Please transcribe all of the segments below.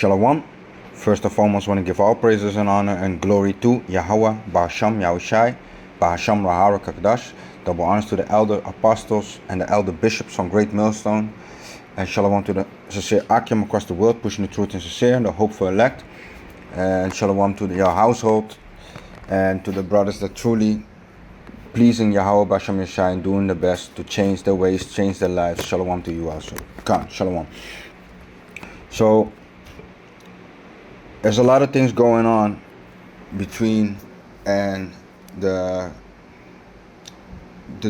Shalom. First and foremost, I want to give all praises and honor and glory to Yahweh, Ba'asham, Yahushai, Ba'asham, Rahara, Kakdash. Double honors to the elder apostles and the elder bishops from Great Millstone. And shalom to the sincere Akim across the world, pushing the truth and sincere and the hopeful elect. And shalom to your household and to the brothers that truly pleasing Yahweh, Ba'asham, Yahushai, and doing the best to change their ways, change their lives. Shalom to you also. Come, shalom. So, there's a lot of things going on between and the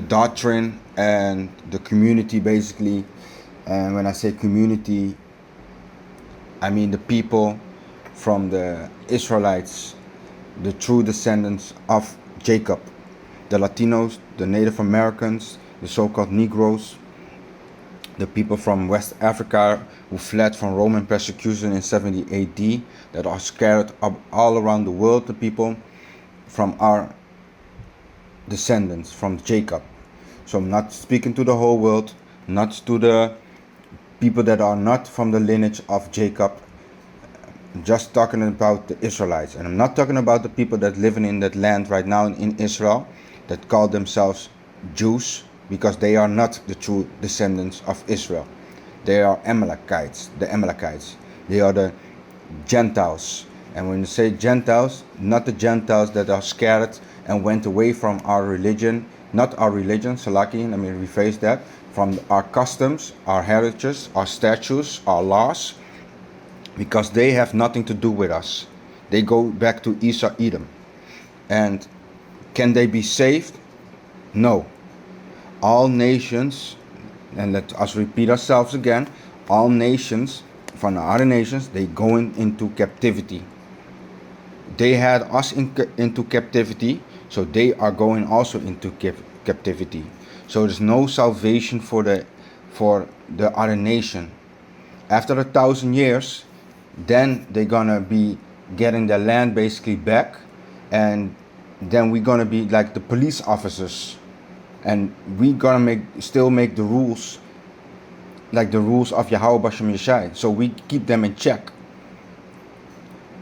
doctrine and the community, basically. And when I say community, I mean the people from the Israelites, the true descendants of Jacob, the Latinos, the Native Americans, the so-called Negroes, the people from West Africa who fled from Roman persecution in 70 AD, that are scattered up all around the world, the people from our descendants, from Jacob. So I'm not speaking to the whole world, not to the people that are not from the lineage of Jacob, I'm just talking about the Israelites. And I'm not talking about the people that living in that land right now in Israel, that call themselves Jews, because they are not the true descendants of Israel. They are Amalekites, the Amalekites. They are the Gentiles. And when you say Gentiles, not the Gentiles that are scattered and went away from our religion, not our religion, Salaki, let me rephrase that, from our customs, our heritages, our statutes, our laws, because they have nothing to do with us. They go back to Esau, Edom. And can they be saved? No. All nations, and let us repeat ourselves again, all nations from the other nations, they going into captivity. They had us into captivity, so they are going also into captivity. So there's no salvation for the other nation. After 1,000 years, then they're gonna be getting their land basically back, and then we're gonna be like the police officers. And we gonna still make the rules, like the rules of Yahweh Ba'asham Yeshai. So we keep them in check.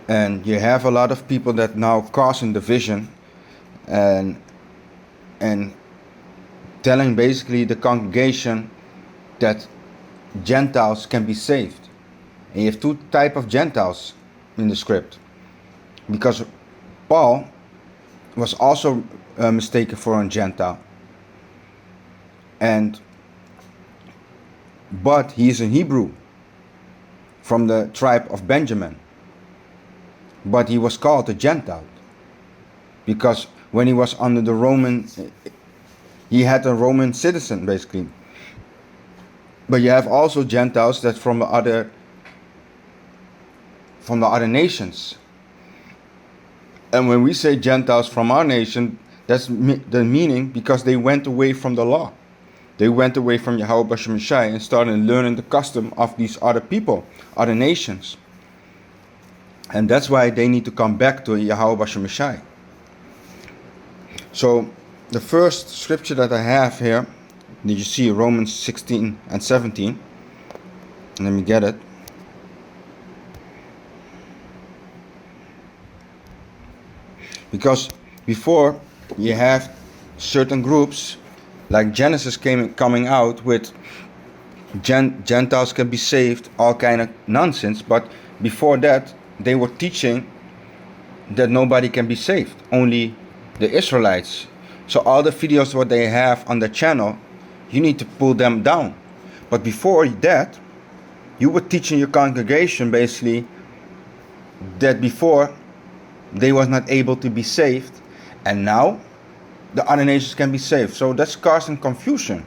And you have a lot of people that now causing division and telling basically the congregation that Gentiles can be saved. And you have two types of Gentiles in the script, because Paul was also mistaken for a Gentile. But he is a Hebrew from the tribe of Benjamin. But he was called a Gentile because when he was under the Roman, he had a Roman citizen basically. But you have also Gentiles that from the other nations. And when we say Gentiles from our nation, that's the meaning, because they went away from the law. They went away from Yahweh Ba'asham Yeshai and started learning the custom of these other people, other nations. And that's why they need to come back to Yahweh Ba'asham Yeshai. So the first scripture that I have here, did you see Romans 16 and 17? Let me get it. Because before you have certain groups, like Genesis coming out with Gentiles can be saved, all kind of nonsense. But before that, they were teaching that nobody can be saved, only the Israelites. So all the videos what they have on the channel, you need to pull them down. But before that, you were teaching your congregation basically that before they was not able to be saved, and now the other nations can be saved. So that's causing confusion.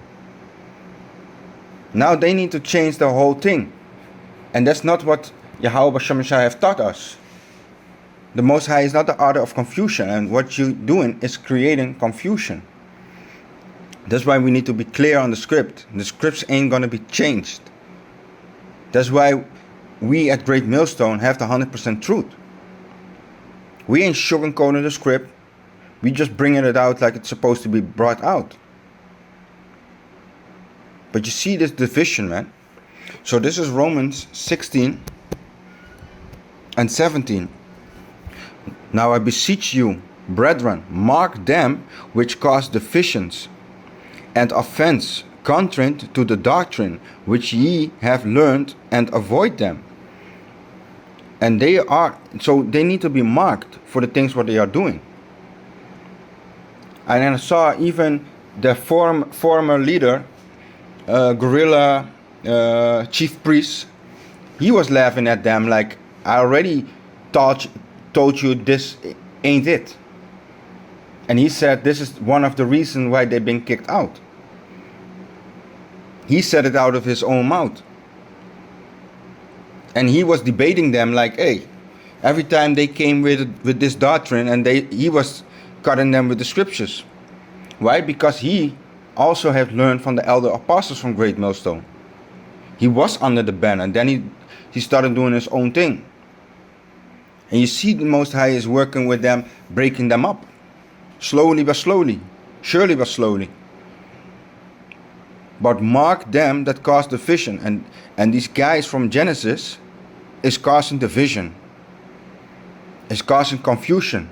Now they need to change the whole thing. And that's not what Yahweh Ba'asham Yeshai have taught us. The Most High is not the author of confusion. And what you're doing is creating confusion. That's why we need to be clear on the script. The scripts ain't going to be changed. That's why we at Great Millstone have the 100% truth. We ain't sugarcoating the script. We just bringing it out like it's supposed to be brought out. But you see this division, man. So this is Romans 16 and 17. Now I beseech you, brethren, mark them which cause divisions and offense contrary to the doctrine which ye have learned, and avoid them. And they need to be marked for the things what they are doing. And then I saw even the former leader, guerrilla chief priest, he was laughing at them like, I already told you this ain't it. And he said this is one of the reasons why they've been kicked out. He said it out of his own mouth. And he was debating them like, hey, every time they came with this doctrine, and he was cutting them with the scriptures. Why? Because he also had learned from the elder apostles from Great Millstone. He was under the banner, and then he started doing his own thing. And you see the Most High is working with them, breaking them up. Slowly but slowly. Surely but slowly. But mark them that cause division. And these guys from Genesis is causing division. It's causing confusion.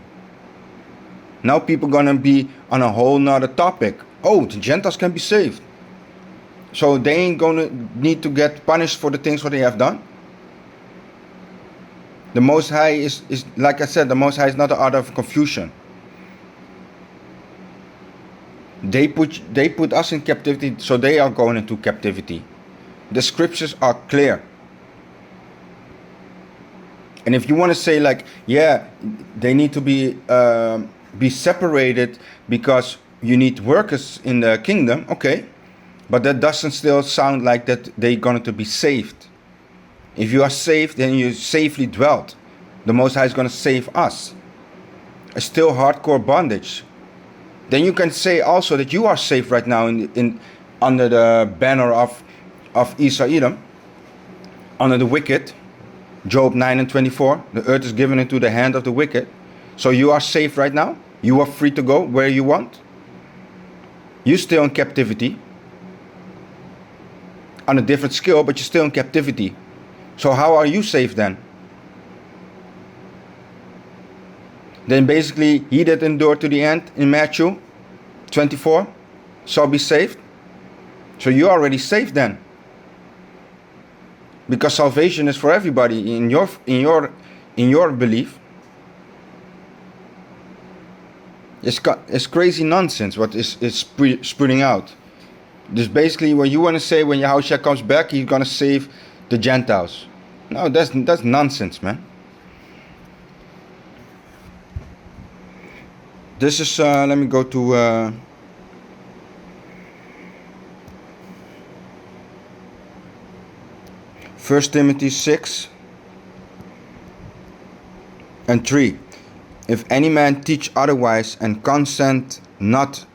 Now people gonna be on a whole nother topic. Oh, the Gentiles can be saved. So they ain't gonna need to get punished for the things what they have done. The Most High is like I said, the Most High is not the author of confusion. They put us in captivity, so they are going into captivity. The scriptures are clear. And if you want to say like, yeah, they need to be separated because you need workers in the kingdom, okay. But that doesn't still sound like that they're going to be saved. If you are saved, then you safely dwelt. The Most High is going to save us. It's still hardcore bondage. Then you can say also that you are safe right now under the banner of Esau Edom, under the wicked. Job 9:24. The earth is given into the hand of the wicked. So you are safe right now. You are free to go where you want. You're still in captivity. On a different scale, but you're still in captivity. So how are you safe then? Then basically, he that endured to the end in Matthew 24 shall be saved. So you're already saved then. Because salvation is for everybody in your belief. It's crazy nonsense what is spewing out. This basically what you want to say when Yahushua comes back, he's gonna save the Gentiles. No, that's nonsense, man. This is let me go to 1 Timothy 6:3. If any man teach otherwise and consent not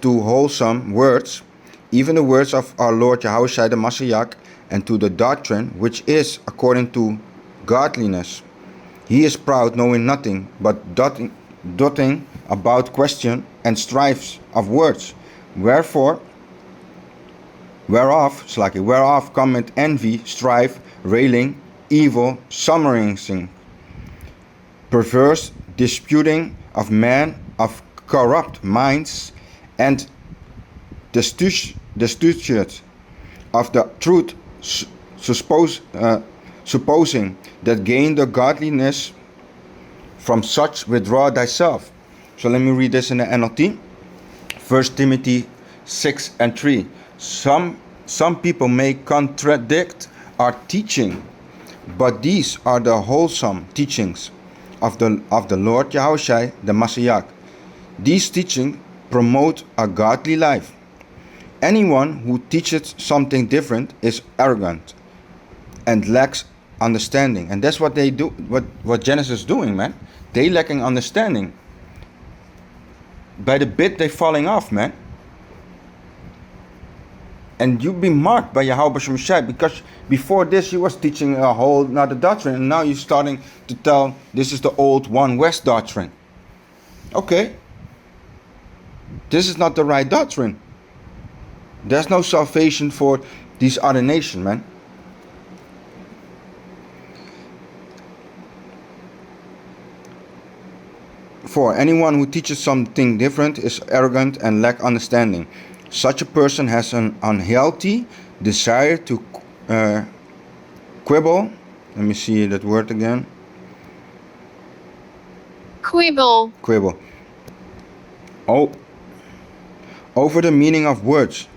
to wholesome words, even the words of our Lord Yahushua the Mashiach, and to the doctrine which is according to godliness, he is proud, knowing nothing, but doting about question and strifes of words, whereof cometh envy, strife, railing, evil, summarizing, perverse disputing of men of corrupt minds, and destitute of the truth, supposing that gain the godliness. From such withdraw thyself. So let me read this in the NLT. 1 Timothy 6:3. Some people may contradict our teaching, but these are the wholesome teachings of the Lord Yahushua the Mashiach. These teachings promote a godly life. Anyone who teaches something different is arrogant and lacks understanding. And that's what they do, what Genesis is doing, man. They lacking understanding. By the bit they falling off, man. And you've been marked by Yahweh Shemashai, because before this you was teaching a whole another doctrine, and now you're starting to tell this is the old One West doctrine. Okay. This is not the right doctrine. There's no salvation for these other nations, man. 4. Anyone who teaches something different is arrogant and lack understanding. Such a person has an unhealthy desire to quibble. Let me see that word again. Quibble. Quibble. Oh, over the meaning of words.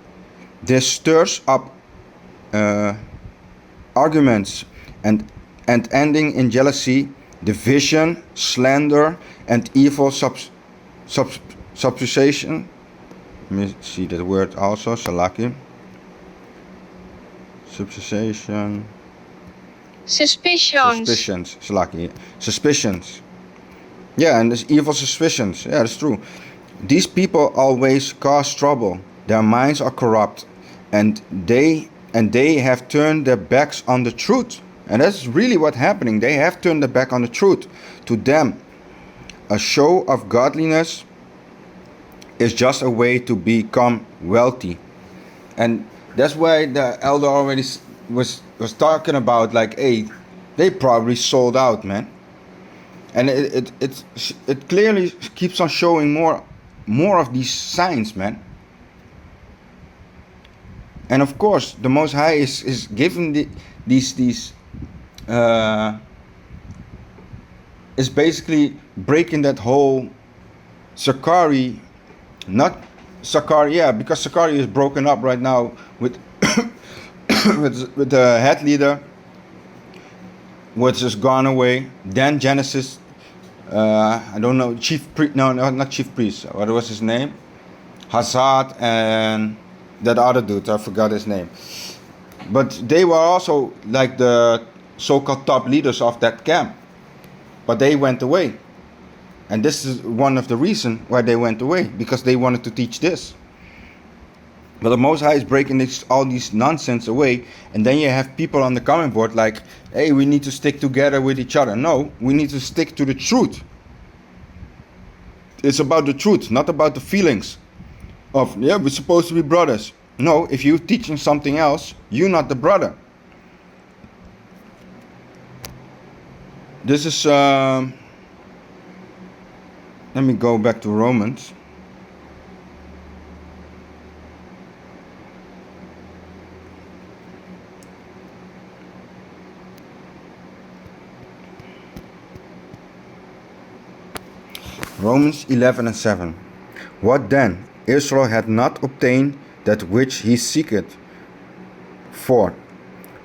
This stirs up arguments and ending in jealousy, division, slander, and evil supposition. Let me see that word also, salaki. Supposition. Suspicions. Salaki. Suspicions. Yeah, and there's evil suspicions. Yeah, that's true. These people always cause trouble. Their minds are corrupt, and they have turned their backs on the truth. And that's really what's happening. They have turned their back on the truth. To them, a show of godliness is just a way to become wealthy. And that's why the elder already was talking about, like, hey, they probably sold out, man. And it clearly keeps on showing more of these signs, man. And of course, the Most High is giving these is basically breaking that whole Sakari, not Sakari, yeah, because Sakari is broken up right now with with the head leader, which has gone away. Then Genesis, I don't know, chief priest, no, not chief priest. What was his name? Hazard and that other dude, I forgot his name. But they were also like the so-called top leaders of that camp. But they went away. And this is one of the reasons why they went away, because they wanted to teach this. But the Most High is breaking all these nonsense away, and then you have people on the comment board like, hey, we need to stick together with each other. No, we need to stick to the truth. It's about the truth, not about the feelings of, yeah, we're supposed to be brothers. No, if you're teaching something else, you're not the brother. This is, let me go back to Romans. Romans 11:7. What then? Israel had not obtained that which he seeketh for,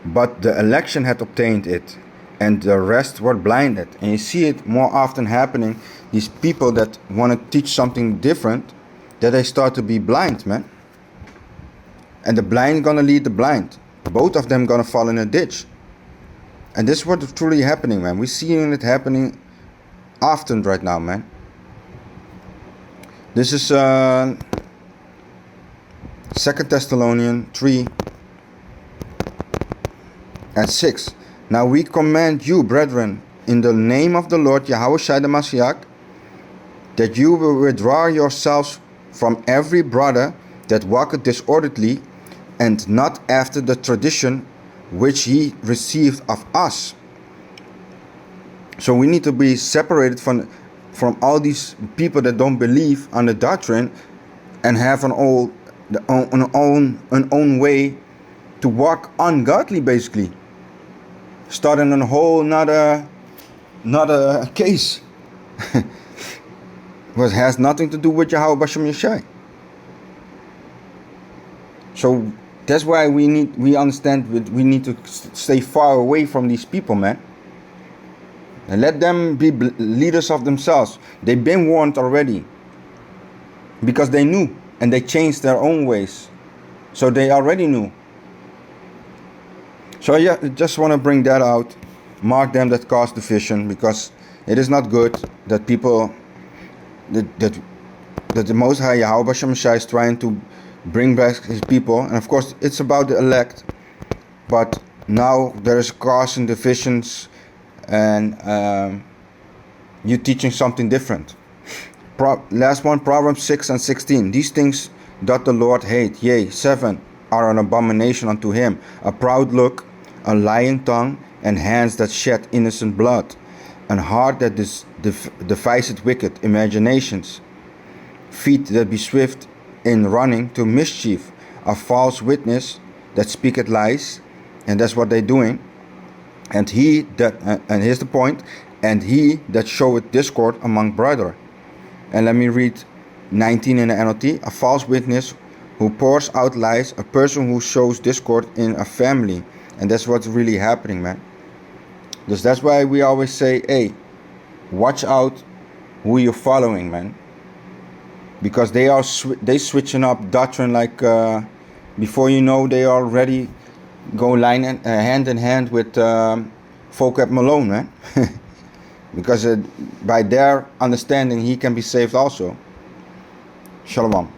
but the election had obtained it, and the rest were blinded. And you see it more often happening. These people that want to teach something different, that they start to be blind, man. And the blind gonna lead the blind. Both of them gonna fall in a ditch. And this is what's truly happening, man. We're seeing it happening often right now, man. This is 2 Thessalonians 3:6. Now we command you, brethren, in the name of the Lord Yahushua the Mashiach, that you will withdraw yourselves from every brother that walketh disorderly, and not after the tradition which he received of us. So we need to be separated from all these people that don't believe on the doctrine and have an own way to walk ungodly, basically. Starting a whole another case. Which has nothing to do with Yahweh Bashem Yeshai. So that's why we understand we need to stay far away from these people, man. And let them be leaders of themselves. They've been warned already. Because they knew. And they changed their own ways. So they already knew. So yeah, I just want to bring that out. Mark them that cause division. Because it is not good that people, that the Most High Yahweh Bashem Shai is trying to bring back his people. And of course, it's about the elect. But now there is causing divisions. And you're teaching something different. Last one, Proverbs 6:16. These things doth the Lord hate. Yea, 7 are an abomination unto him. A proud look, a lying tongue, and hands that shed innocent blood. an heart that deviseth wicked imaginations, feet that be swift in running to mischief, a false witness that speaketh lies, and that's what they're doing. And he that, and here's the point, and he that showeth discord among brethren. And let me read 19 in the NLT. A false witness who pours out lies, a person who shows discord in a family. And that's what's really happening, man. Dus that's why we always say, hey, watch out who you're following, man. Because they are they switching up doctrine like before you know they already go hand in hand with Vocab Malone, man. Because by their understanding he can be saved also. Shalom.